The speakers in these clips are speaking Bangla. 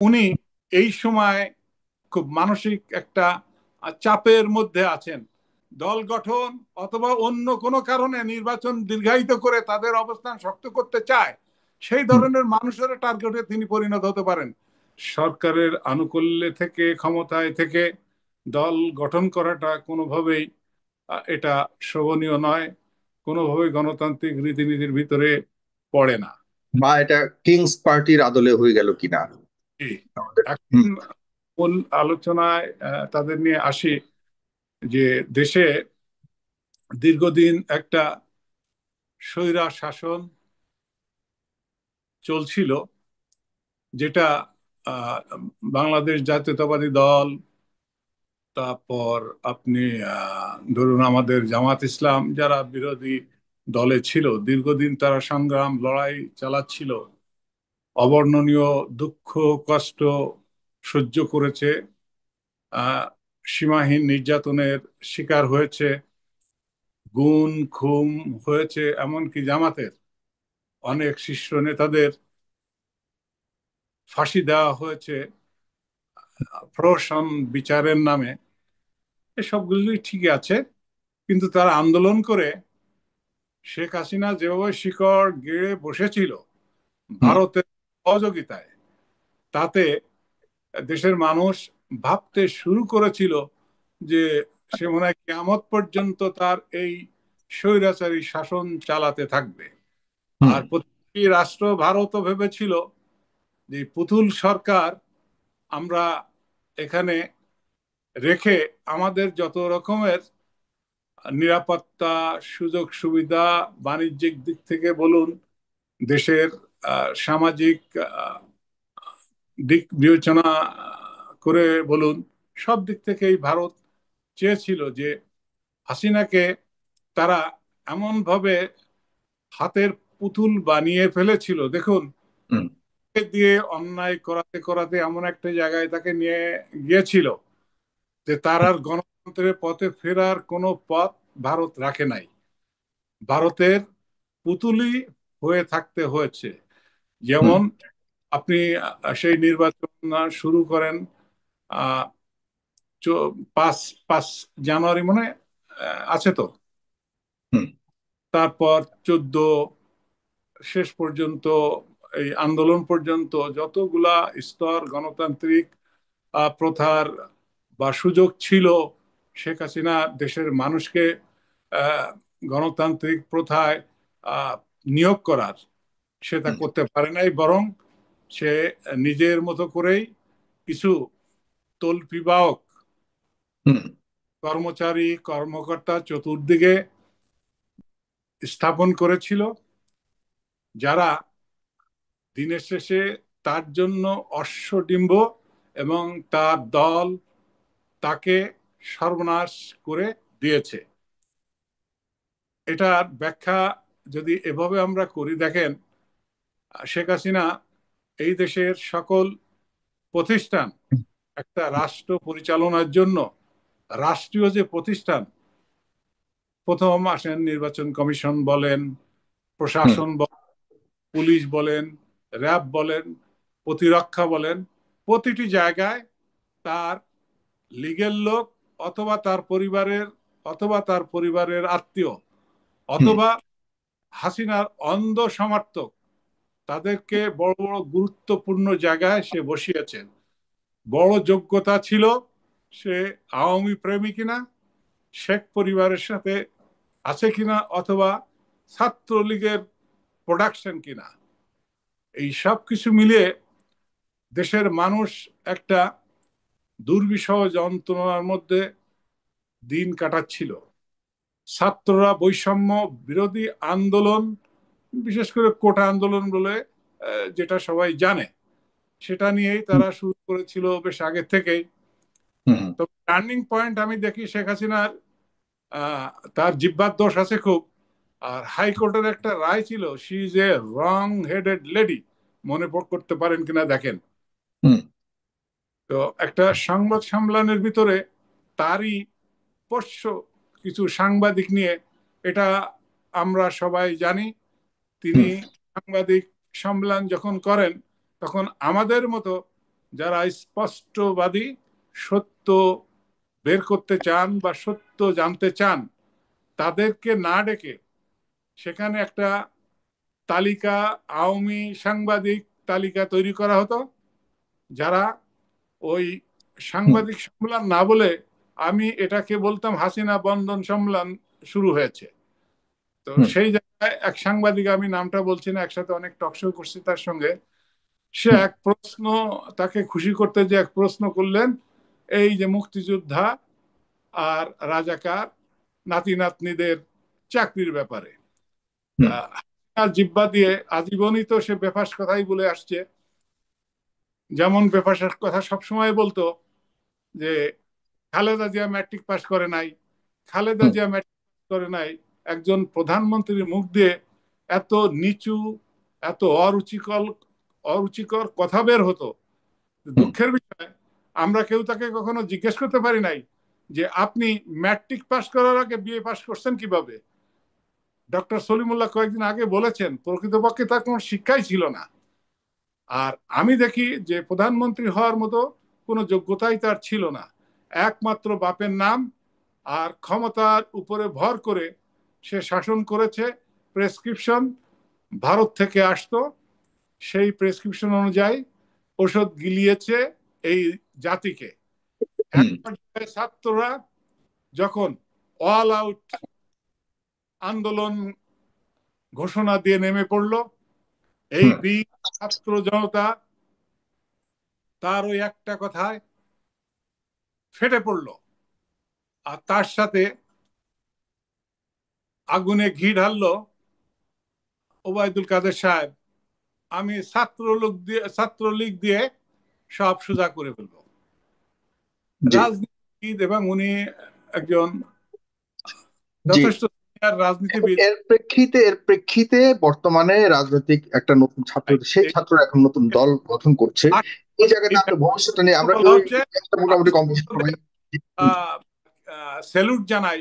উনি এই সময় খুব মানসিক একটা চাপের মধ্যে আছেন। দল গঠন অথবা অন্য কোনো কারণে নির্বাচন দীর্ঘায়িত করে তাদের অবস্থান শক্ত করতে চায়, সেই হুম। ধরনের মানুষের টার্গেটে তিনি পরিণত হতে পারেন। সরকারের আনুকূল্যে থেকে, ক্ষমতায় থেকে দল গঠন করাটা কোনোভাবেই এটা শোভনীয় নয়, কোনোভাবেই গণতান্ত্রিক রীতিনীতির ভিতরে পড়ে না। বা এটা কিংস পার্টির আদলে হয়ে গেল কিনা জি। আমাদের। এখন হুম। মূল আলোচনায় তাদের নিয়ে আসি, যে দেশে দীর্ঘদিন একটা স্বৈরা শাসন চলছিল, যেটা আহ, বাংলাদেশ জাতীয়তাবাদী দল, তারপর আপনি ধরুন আমাদের জামাত ইসলাম, যারা বিরোধী দলে ছিল, দীর্ঘদিন তারা সংগ্রাম লড়াই চালাচ্ছিল, অবর্ণনীয় দুঃখ কষ্ট সহ্য করেছে, আহ, সীমাহীন নির্যাতনের শিকার হয়েছে, গুম খুম হয়েছে, এমনকি জামাতের অনেক শীর্ষ নেতাদের ফাঁসি দেওয়া হয়েছে প্রহসন বিচারের নামে। এসবগুলোই ঠিকই আছে, কিন্তু তারা আন্দোলন করে শেখ হাসিনা যেভাবে শিকড় গেড়ে বসেছিল হুম। ভারতের সহযোগিতায়, তাতে দেশের মানুষ ভাবতে শুরু করেছিল যে সে মনে হয় কিয়ামত পর্যন্ত তার এই স্বৈরাচারী শাসন চালাতে থাকবে। হুম। আর প্রতিটি রাষ্ট্র ভারতও ভেবেছিল যে পুতুল সরকার আমরা এখানে রেখে আমাদের যত রকমের নিরাপত্তা, সুযোগ সুবিধা, বাণিজ্যিক দিক থেকে বলুন, দেশের সামাজিক দিক বিবেচনা করে বলুন, সব দিক থেকেই ভারত চেয়েছিল যে হাসিনাকে তারা এমনভাবে হাতের পুতুল বানিয়ে ফেলেছিল। দেখুন, হুম। এ দিয়ে অন্যায় করাতে করাতে এমন একটা জায়গায় তাকে নিয়ে গিয়েছিল যে তার আর গণতন্ত্রের পথে ফেরার কোনো পথ ভারত রাখে নাই। ভারতের পুতুলি হয়ে থাকতে হয়েছে। হুম। যেমন আপনি সেই নির্বাচন শুরু করেন আহ, 5 5 জানুয়ারি মনে আছে তো, হুম। তারপর 14 শেষ পর্যন্ত, এই আন্দোলন পর্যন্ত যতগুলা স্তর গণতান্ত্রিক প্রথার বা সুযোগ ছিল শেখ হাসিনা দেশের মানুষকে আহ, গণতান্ত্রিক প্রথায় আহ, নিয়োগ করার, সেটা হুম। করতে পারে নাই। বরং সে নিজের মতো করেই কিছু তল্পিবাহক হুম। কর্মচারী কর্মকর্তা চতুর্দিকে স্থাপন করেছিল, যারা দিনের শেষে তার জন্য অশ্বডিম্ব এবং তার দল তাকে সর্বনাশ করে দিয়েছে। এটার ব্যাখ্যা যদি এভাবে আমরা করি, দেখেন, শেখ হাসিনা এই দেশের সকল প্রতিষ্ঠান, একটা রাষ্ট্র পরিচালনার জন্য রাষ্ট্রীয় যে প্রতিষ্ঠান, প্রথম আসেন নির্বাচন কমিশন বলেন, হুম। প্রশাসন বলেন, পুলিশ বলেন, র্যাব বলেন, প্রতিরক্ষা বলেন, প্রতিটি জায়গায় তার লিগেল লোক অথবা তার পরিবারের আত্মীয় হুম। অথবা হাসিনার অন্ধ সমর্থক, তাদেরকে বড় বড় গুরুত্বপূর্ণ জায়গায় সে বসিয়েছেন। বড় যোগ্যতা ছিল সে আওয়ামী প্রেমী কিনা, শেখ পরিবারের সাথে আছে কিনা, অথবা ছাত্রলীগের প্রোডাকশন কিনা। এই সব কিছু মিলিয়ে দেশের মানুষ একটা দুর্বিষহ যন্ত্রণার মধ্যে দিন কাটাচ্ছিল। ছাত্ররা বৈষম্য বিরোধী আন্দোলন, বিশেষ করে কোটা আন্দোলন বলে যেটা সবাই জানে, সেটা নিয়েই হুম। তারা শুরু করেছিল বেশ আগে থেকেই। হুম। তবে টার্নিং পয়েন্ট আমি দেখি শেখ হাসিনার, আহ, তার জিহ্বার দোষ আছে খুব। আর হাইকোর্টের একটা রায় ছিল, she is a wrong headed lady, মনে করতে পারেন কিনা দেখেন। হুম। তো একটা সংবাদ সম্মেলনের ভিতরে তারই পোষ্য কিছু সাংবাদিক নিয়ে, এটা আমরা সবাই জানি, তিনি হুম। সাংবাদিক সম্মেলন যখন করেন তখন আমাদের মতো যারা স্পষ্টবাদী, সত্য বের করতে চান বা সত্য জানতে চান, তাদেরকে না ডেকে সেখানে একটা তালিকা, আওয়ামী সাংবাদিক তালিকা তৈরি করা হতো, যারা ওই হুম, সাংবাদিক সম্মেলন না বলে আমি এটাকে বলতাম হাসিনা বন্ধন সম্মেলন শুরু হয়েছে। তো হুম, সেই জায়গায় এক সাংবাদিক, আমি নামটা বলছি না, একসাথে অনেক টকশো করছি তার সঙ্গে, সে হুম, এক প্রশ্ন, তাকে খুশি করতে যে এক প্রশ্ন করলেন, এই যে মুক্তিযোদ্ধা আর রাজাকার নাতি নাতনিদের চাকরির ব্যাপারে। হুম, তা জিব্বা দিয়ে আজীবনই তো সে বেফাস কথাই বলে আসছে। যেমন বেফাসের কথা সবসময় বলতো যে খালেদা জিয়া ম্যাট্রিক পাস করে নাই, খালেদা হুম, জিয়া ম্যাট্রিক পাস করে নাই। একজন প্রধানমন্ত্রীর মুখ দিয়ে এত নিচু, এত অরুচিকর অরুচিকর কথা বের হতো। হুম, দুঃখের বিষয়, আমরা কেউ তাকে কখনো জিজ্ঞেস করতে পারি নাই যে আপনি ম্যাট্রিক পাস করার আগে বিএ পাস করছেন কিভাবে। ডক্টর সলিমুল্লাহ কয়েকদিন আগে বলেছেন প্রকৃতপক্ষে তার কোনো শিক্ষাই ছিল না। আর আমি দেখি যে প্রধানমন্ত্রী হওয়ার মতো কোনো যোগ্যতাই তার ছিল না। একমাত্র বাপের নাম আর ক্ষমতার উপরে ভর করে সে শাসন করেছে। প্রেসক্রিপশন ভারত থেকে আসতো, সেই প্রেসক্রিপশন অনুযায়ী ওষুধ গিলিয়েছে এই জাতিকে। এক হুম, পর্যায়ে ছাত্ররা যখন অল আউট আন্দোলন ঘোষণা দিয়ে নেমে পড়লো, এই হুম, বীর ছাত্র জনতা তার ওই একটা কথায় ফেটে পড়লো। আর তার সাথে আগুনে ঘি ঢাললো ওবায়দুল কাদের সাহেব, আমি ছাত্রলীগ দিয়ে সব সোজা করে ফেলবো। জি, রাজনীতিবিদ এবং উনি একজন জি। যথেষ্ট সিনিয়র রাজনীতিবিদ। এর প্রেক্ষিতে বর্তমানে রাজনৈতিক একটা নতুন ছাত্র, সেই ছাত্ররা এখন নতুন দল গঠন করছে। এই জায়গাতে আমরা ভবিষ্যৎটা নিয়ে আমরা বলা ওই হচ্ছে একটা মোটামুটি কম বেশি সবাই। স্যালুট জানাই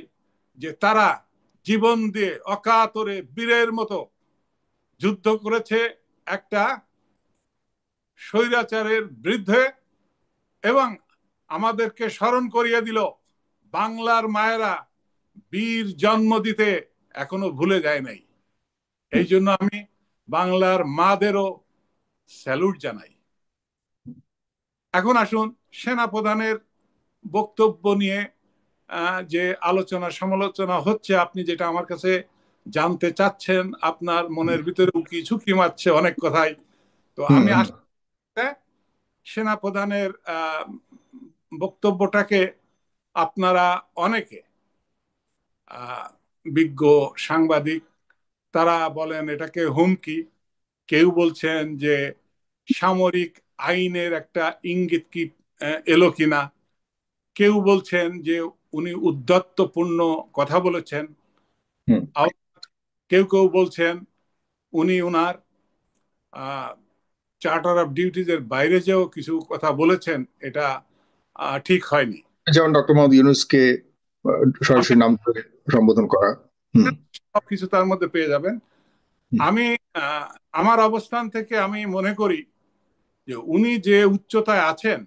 যে তারা জীবন দিয়ে অকাতরে বীরের মতো যুদ্ধ করেছে একটা স্বৈরাচারের বিরুদ্ধে, এবং আমাদেরকে স্মরণ করিয়ে দিল বাংলার মায়েরা বীর জন্ম দিতে এখনো ভুলে যায় নাই। এই জন্য আমি বাংলার মাদেরও স্যালুট জানাই। এখন আসুন সেনাপ্রধানের বক্তব্য নিয়ে যে আলোচনা সমালোচনা হচ্ছে, আপনি যেটা আমার কাছে জানতে চাচ্ছেন, আপনার মনের ভিতরে উকি ঝুঁকি মারছে অনেক কথাই। তো হুম, আমি হুম, আসলে সেনাপ্রধানের বক্তব্যটাকে আপনারা অনেকে বিজ্ঞ সাংবাদিক তারা বলেন এটাকে হুমকি, কেউ বলছেন যে সামরিক আইনের একটা ইঙ্গিত কি এলো কিনা, কেউ বলছেন যে উনি উদ্ধত্তপূর্ণ কথা বলেছেন, হুম। কেউ কেউ বলছেন উনি উনার চার্টার অফ ডিউটিজ এর বাইরে যেও কিছু কথা বলেছেন, এটা ঠিক হয়নি। যেমন ডক্টর মোহাম্মদ ইউনূসকে সরাসরি অনেক নাম ধরে সম্বোধন করা। হুম, সবকিছু তার মধ্যে পেয়ে যাবেন। হুম, আমি আহ, আমার অবস্থান থেকে আমি মনে করি যে উনি যে উচ্চতায় আছেন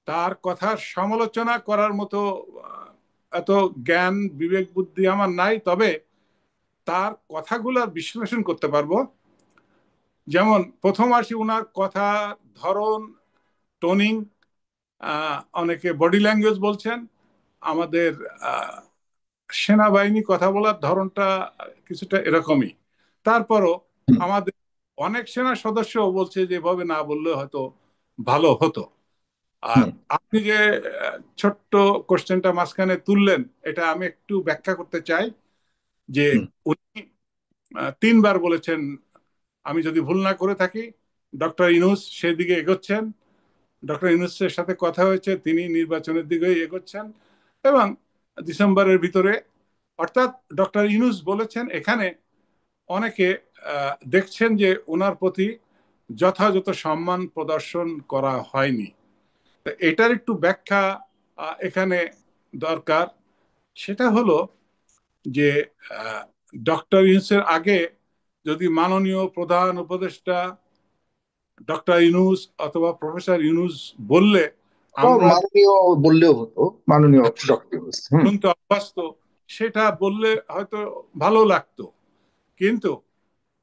তার কথার সমালোচনা করার মতো এত জ্ঞান বিবেক বুদ্ধি আমার নাই, তবে তার কথাগুলোর বিশ্লেষণ করতে পারবো। যেমন প্রথম আসি উনার কথা ধরন, টোনিং, অনেকে বডি ল্যাঙ্গুয়েজ বলছেন, আমাদের আহ, সেনাবাহিনী কথা বলার ধরনটা কিছুটা এরকমই। তারপরও হুম, আমাদের অনেক সেনা সদস্য বলছে যে এভাবে না বললে হয়তো ভালো হতো। আর হুম, আপনি যে ছোট্ট কোশ্চেনটা মাঝখানে তুললেন, এটা আমি একটু ব্যাখ্যা করতে চাই যে হুম, উনি তিনবার বলেছেন, আমি যদি ভুল না করে থাকি, ডক্টর ইউনূস সেদিকে এগোচ্ছেন, ডক্টর ইউনূসের সাথে কথা হয়েছে, তিনি নির্বাচনের দিকে এগোচ্ছেন, এবং ডিসেম্বরের ভিতরে, অর্থাৎ ডক্টর ইউনূস বলেছেন এখানে অনেকে দেখছেন যে ওনার প্রতি যথাযথ সম্মান প্রদর্শন করা হয়নি। তো এটার একটু ব্যাখ্যা এখানে দরকার। সেটা হলো যে ডক্টর ইউনূসের আগে যদি মাননীয় প্রধান উপদেষ্টা ডক্টর ইউনূস অথবা প্রফেসর ইউনূস বললে আমরা মাননীয় বললেও হতো, মাননীয় ডক্টর ইউনূস। শুনতে অভ্যস্ত, সেটা বললে হয়তো ভালো লাগতো। কিন্তু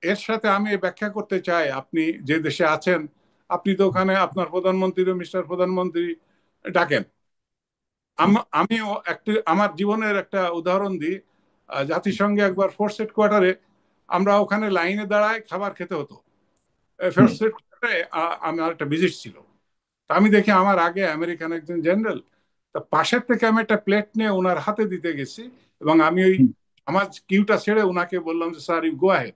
এর সাথে আমি ব্যাখ্যা করতে চাই, আপনি যে দেশে আছেন, আপনি তো ওখানে আপনার প্রধানমন্ত্রী মিস্টার প্রধানমন্ত্রী ডাকেন। আমিও একটি আমার জীবনের একটা উদাহরণ দিই। জাতিসংঘে একবার ফোর্স হেডকোয়ার্টারে আমরা ওখানে লাইনে দাঁড়ায় খাবার খেতে হতো। ফোর্স হেডকোয়ার্টারে আমার একটা ভিজিট ছিল। আমি দেখি আমার আগে আমেরিকান একজন জেনারেল, তা পাশের থেকে আমি একটা প্লেট নিয়ে ওনার হাতে দিতে গেছি, এবং আমি ওই আমার কিউটা ছেড়ে ওনাকে বললাম যে sir you go ahead.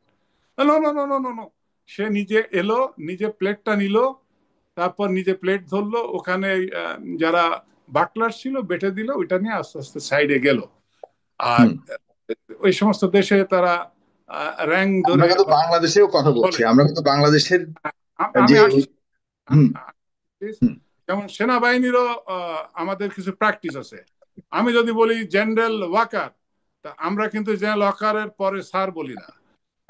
No no no no no no, সে নিজে এলো, নিজে প্লেটটা নিল, তারপর নিজে প্লেট ধরলো, ওখানে যারা বাটলার ছিল বেটে দিল, ওইটা নিয়ে আস্তে আস্তে সাইডে গেল। আর ওই সমস্ত দেশে তারা র্যাঙ্ক আমরা ধরে কিন্তু বাংলাদেশেও কথা বলছি, বলে। আমরা কিন্তু বাংলাদেশের আমি যে আসছি, হুম হুম যেমন সেনাবাহিনীরও আমাদের কিছু প্র্যাকটিস আছে। আমি যদি বলি জেনারেল ওয়াকার, তা আমরা কিন্তু জেনারেল ওয়াকারের পরে স্যার বলি না।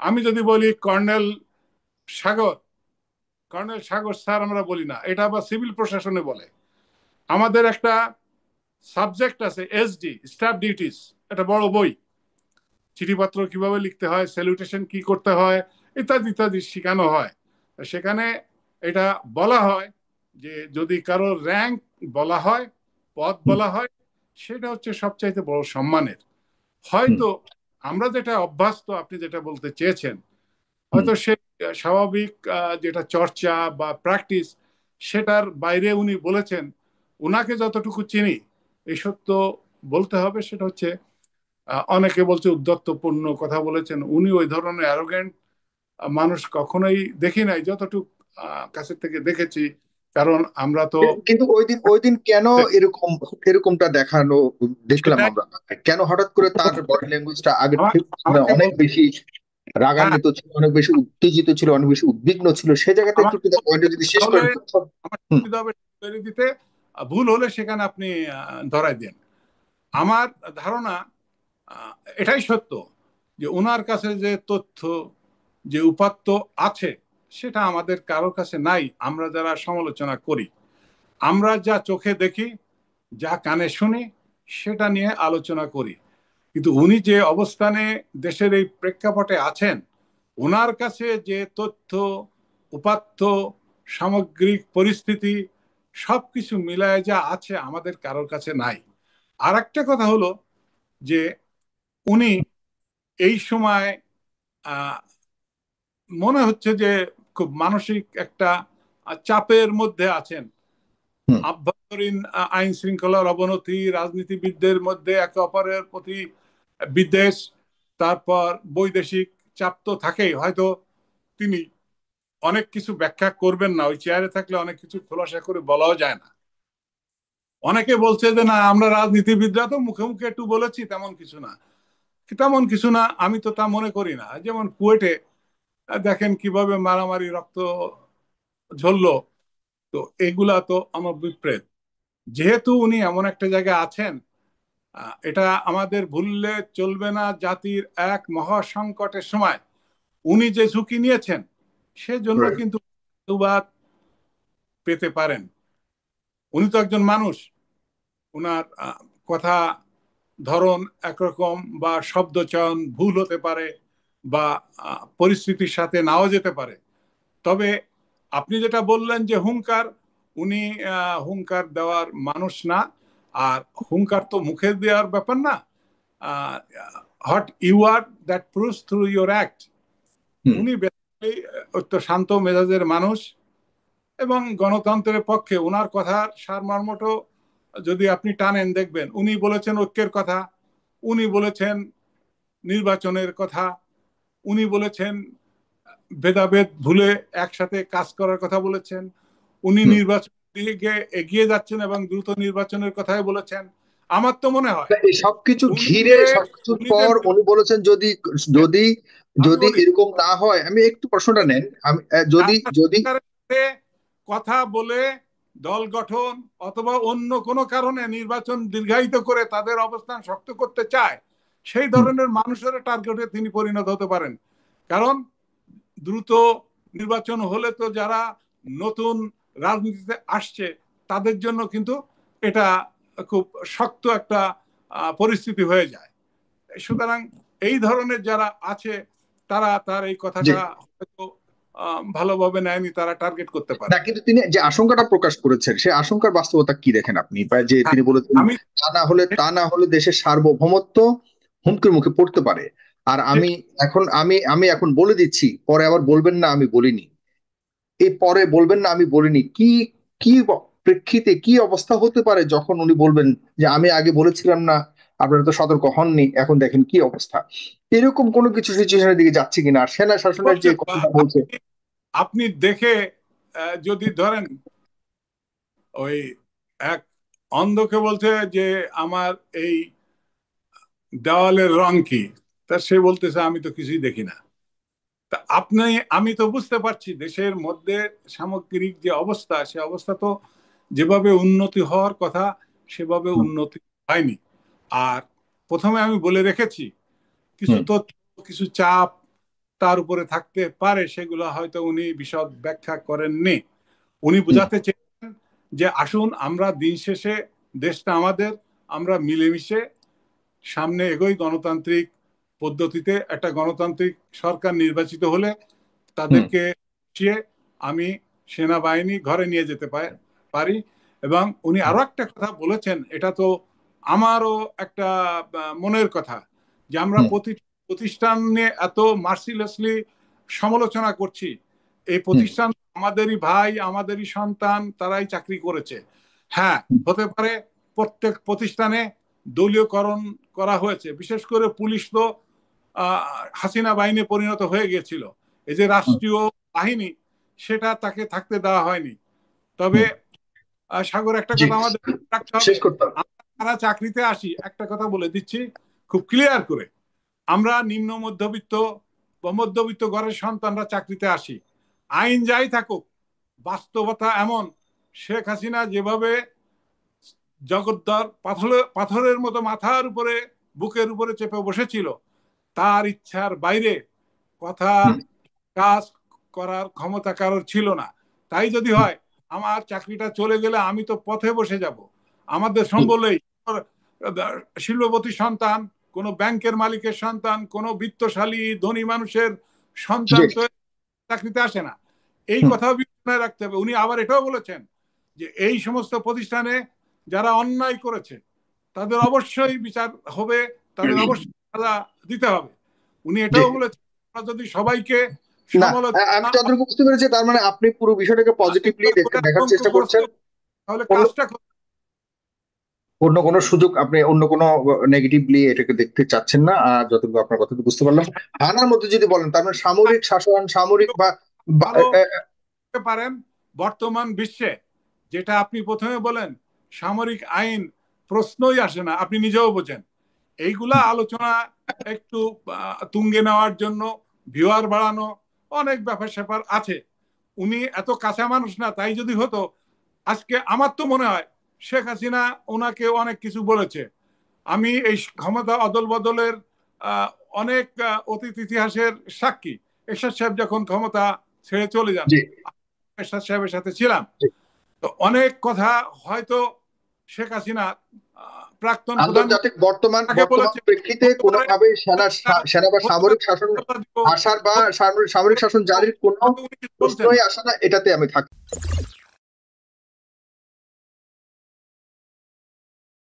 আমি যদি বলি কর্নেল সাগর, কর্নেল সাগর স্যার আমরা বলি না, এটা আবার সিভিল প্রশাসনে বলে। আমাদের একটা সাবজেক্ট আছে এসডি, স্টাফ ডিউটিস, এটা বড় বই। চিঠিপত্র কিভাবে লিখতে হয়, স্যালুটেশন কি করতে হয়, ইত্যাদি ইত্যাদি শেখানো হয়। সেখানে এটা বলা হয় যে যদি কারো র্যাঙ্ক বলা হয়, পদ বলা হয়, সেটা হচ্ছে সবচাইতে বড় সম্মানের। হয়তো আমরা যেটা অভ্যস্ত, আপনি যেটা বলতে চেয়েছেন, হয়তো সে স্বাভাবিক যেটা চর্চা বা প্র্যাকটিস, সেটার বাইরে উনি বলেছেন। উনাকে যতটুকু চিনি, এই সত্য বলতে হবে, সেটা হচ্ছে অনেকে বলছে উদ্ধত্তপূর্ণ কথা বলেছেন। উনি ওই ধরনের অ্যারোগেন্ট মানুষ কখনোই দেখি নাই, যতটুকু কাছের থেকে দেখেছি। কারণ আমরা তো কিন্তু ওই দিন কেন এরকম এরকমটা দেখলাম সেটাই আমরা? কেন হঠাৎ করে তার বডি ল্যাঙ্গুয়েজটা আগের তুলনায় আমাকে অনেক বলতে, বেশি হ্যাঁ, রাগান্বিত ছিল, অনেক বেশি উত্তেজিত ছিল, অনেক বেশি উদ্বিগ্ন ছিল? সেই জায়গাতে একটু আমাকে বলতে পয়েন্টটা যদি শেষ তাহলে করেন খুব আমার হুম সুবিধা হবে তৈরি দিতে। ভুল হলে সেখানে আপনি ধরাই দেন। আমার ধারণা আহ, এটাই সত্য যে ওনার কাছে যে তথ্য, যে উপাত্ত আছে, সেটা আমাদের কারোর কাছে নাই। আমরা যারা সমালোচনা করি, আমরা যা চোখে দেখি, যা কানে শুনি, সেটা নিয়ে আলোচনা করি। কিন্তু উনি যে অবস্থানে দেশের এই প্রেক্ষাপটে আছেন, ওনার কাছে যে তথ্য, উপাত্ত, সামগ্রিক পরিস্থিতি, সবকিছু মিলায় যা আছে, আমাদের কারোর কাছে নাই। আর একটা কথা হলো যে উনি এই সময় আহ, মনে হচ্ছে যে খুব মানসিক একটা চাপের মধ্যে আছেন। হুম আভ্যন্তরীণ আইন শৃঙ্খলার অবনতি, রাজনীতিবিদদের মধ্যে একে অপরের প্রতি বিদ্বেষ, তারপর বৈদেশিক চাপ তো থাকেই। হয়তো তিনি অনেক কিছু ব্যাখ্যা করবেন না, ওই চেয়ারে থাকলে অনেক কিছু খোলাসা করে বলাও যায় না। অনেকে বলছে যে না, আমরা রাজনীতিবিদরা তো মুখে মুখে একটু বলেছি, তেমন কিছু না, তেমন কিছু না। আমি তো তা মনে করি না। যেমন কুয়েটে দেখেন কিভাবে মারামারি, রক্ত ঝরলো, তো এগুলা তো আমার বিপরীত। যেহেতু উনি এমন একটা জায়গায় আছেন, এটা আমাদের ভুললে চলবে না। জাতির এক মহা সংকটের সময় উনি যে ঝুঁকি নিয়েছেন, সেজন্য right. কিন্তু সুবাদ পেতে পারেন। উনি তো একজন মানুষ, উনার কথা ধরন একরকম, বা শব্দ চয়ন ভুল হতে পারে, বা পরিস্থিতির সাথে নাও যেতে পারে। তবে আপনি যেটা বললেন যে হুঙ্কার, উনি হুঙ্কার দেওয়ার মানুষ না। আর হুঙ্কার তো মুখে দেওয়ার ব্যাপার না। What you are, that proves through your act. হুম উনি বেসিক্যালি অত্যন্ত শান্ত মেজাজের মানুষ, এবং গণতন্ত্রের পক্ষে। ওনার কথার সারমর্মটো যদি আপনি টানেন, দেখবেন উনি বলেছেন ঐক্যের কথা, উনি বলেছেন নির্বাচনের কথা, উনি বলেছেন ভেদাভেদ ভুলে একসাথে কাজ করার কথা বলেছেন, উনি হুম নির্বাচন দিকে এগিয়ে যাচ্ছেন এবং দ্রুত নির্বাচনের কথাই বলেছেন। আমার তো মনে হয় এই সবকিছু উনি ঘিরে যে সবকিছুর উনি যে পর উনি বলেছেন যদি যদি আমি যদি বলি, এরকম না হয়, আমি একটু প্রশ্নটা নেন, আমি যদি যারা যদি সরকারের সাথে কথা বলে দল গঠন অথবা অন্য কোনো কারণে নির্বাচন দীর্ঘায়িত করে তাদের অবস্থান শক্ত করতে চায়, সেই হুম, ধরনের মানুষের টার্গেটে তিনি পরিণত হতে পারেন। কারণ দ্রুত নির্বাচন হলে তো যারা নতুন রাজনীতিতে আসছে তাদের জন্য কিন্তু এটা খুব শক্ত একটা পরিস্থিতি হয়ে যায়। সুতরাং এই ধরনের যারা আছে তারা তার এই কথাটা হয়তো ভালোভাবে নেয়নি, তারা টার্গেট করতে পারে। না, কিন্তু তিনি যে আশঙ্কাটা প্রকাশ করেছেন সেই আশঙ্কার বাস্তবতা কি দেখেন আপনি? বা যে তিনি বলেছেন আমি তা না হলে দেশের সার্বভৌমত্ব হুমকির মুখে পড়তে পারে। আর আমি এখন বলে দিচ্ছি, পরে আবার বলবেন না আমি বলিনি। এই পরে বলবেন না আমি বলিনি, কি কি প্রেক্ষিতে কি অবস্থা হতে পারে যখন উনি বলবেন যে আমি আগে বলেছিলাম না, আপনারা তো সতর্ক হননি, এখন দেখেন কি অবস্থা। এরকম কোনো কিছু সিচুয়েশনের দিকে যাচ্ছে কিনা? আর সেনা শাসনের যে কথাটা বলছে, আপনি দেখে যদি ধরেন ওই এক অন্ধকে বলছে যে আমার এই দেওয়ালের রং কি, তা সে বলতেছে আমি তো কিছুই দেখি না। তা আমি তো বুঝতে পারছি দেশের মধ্যে সামগ্রিক যে অবস্থা, সে অবস্থা তো যেভাবে উন্নতি হওয়ার কথা সেভাবে হুম, উন্নতি হয়নি। আর প্রথমে আমি বলে রেখেছি কিছু হুম, তথ্য, কিছু চাপ তার উপরে থাকতে পারে, সেগুলো হয়তো উনি বিশদ ব্যাখ্যা করেননি। উনি হুম, বুঝাতে চেয়েছেন যে আসুন আমরা দিন শেষে দেশটা আমাদের, আমরা মিলেমিশে সামনে এগোই গণতান্ত্রিক পদ্ধতিতে। একটা গণতান্ত্রিক সরকার নির্বাচিত হলে হুম, তাদেরকে বসিয়ে আমি সেনাবাহিনী ঘরে নিয়ে যেতে পারি। এবং উনি আরো একটা কথা বলেছেন, এটা তো আমারও একটা মনের কথা, যে আমরা হুম, প্রতিষ্ঠান নিয়ে এত মার্সিলেসলি সমালোচনা করছি। এই হুম, প্রতিষ্ঠান আমাদেরই ভাই, আমাদেরই সন্তান, তারাই চাকরি করেছে। হ্যাঁ, হতে পারে প্রত্যেক প্রতিষ্ঠানে দলীয়করণ করা হয়েছে, বিশেষ করে পুলিশ তো হাসিনা বাহিনী পরিণত হয়ে গিয়েছিল। এই যে হুম, রাষ্ট্রীয় বাহিনী, সেটা তাকে থাকতে দেওয়া হয়নি। তবে হুম। সাগর, একটা জি, কথা আমাদের রাখতে হবে, শেষ করতে হবে। আমরা যারা চাকরিতে আসি, একটা কথা বলে দিচ্ছি খুব ক্লিয়ার করে, আমরা নিম্ন মধ্যবিত্ত বা মধ্যবিত্ত ঘরের সন্তানরা চাকরিতে আসি। আইন যাই থাকুক, বাস্তবতা এমন, শেখ হাসিনা যেভাবে জগদ্দর পাথরের মতো মাথার উপরে, বুকের উপরে চেপে বসেছিল, তার ইচ্ছার বাইরে কথা হুম, কাজ করার ক্ষমতা কারোর ছিল না। তাই যদি হুম, হয়, আমার চাকরিটা চলে গেলে আমি তো পথে বসে যাব। আমাদের হুম, সম্বলেই শিল্পপতি সন্তান, কোন ব্যাংকের মালিকের সন্তান, কোন বিত্তশালী ধনী মানুষের জি, সন্তান তো চাকরিতে আসে না। এই হুম, কথাও বিবেচনায় রাখতে হবে। উনি আবার এটাও বলেছেন যে এই সমস্ত প্রতিষ্ঠানে যারা অন্যায় করেছে তাদের অবশ্যই বিচার হবে, তাদের অবশ্যই সাজা দিতে হবে। উনি জি। এটাও বলেছেন আমরা যদি সবাইকে না, আমি সমালোচনা যতটুকু বুঝতে পেরেছি তার মানে আপনি পুরো বিষয়টাকে পজিটিভলি দেখার আতঙ্কগ্রস্ত চেষ্টা করছেন। তাহলে অন্য কাজটা অন্য কোনো সুযোগ আপনি অন্য কোনো নেগেটিভলি এটাকে দেখতে চাচ্ছেন না। আর যতটুকু আপনার কথা থেকে বুঝতে পারলাম, হানার মধ্যে যদি বলেন তার মানে সামরিক শাসন, সামরিক ভালো পারেন। বর্তমান বিশ্বে, যেটা আপনি প্রথমে বলেন, সামরিক আইন প্রশ্নই আসে না, আপনি নিজেও বোঝেন। এইগুলা আলোচনা একটু তুঙ্গে নেওয়ার জন্য, ভিউয়ার বাড়ানো, অনেক ব্যাপার স্যাপার আছে। উনি এত কাঁচা মানুষ না, তাই যদি হতো, আজকে আমার তো মনে হয় শেখ হাসিনা ওনাকে অনেক কিছু বলেছে। আমি এই ক্ষমতা অদল বদলের আহ, অনেক অতীত ইতিহাসের সাক্ষী। এরশাদ সাহেব যখন ক্ষমতা ছেড়ে চলে যান, জি, এরশাদ সাহেবের সাথে ছিলাম, জি। তো অনেক কথা হয়তো শেখ হাসিনা প্রাক্তন প্রধানমন্ত্রী আন্তর্জাতিক বর্তমান তাকে বর্তমান বলেছে, প্রেক্ষিতে হতে পারে কোনোভাবে সেনা বা হতে সামরিক শাসন পারে, আসার বা সামরিক শাসন জারির কোনো উনি বলছেন। প্রশ্নই আসে না, এটাতে আমি থাকি।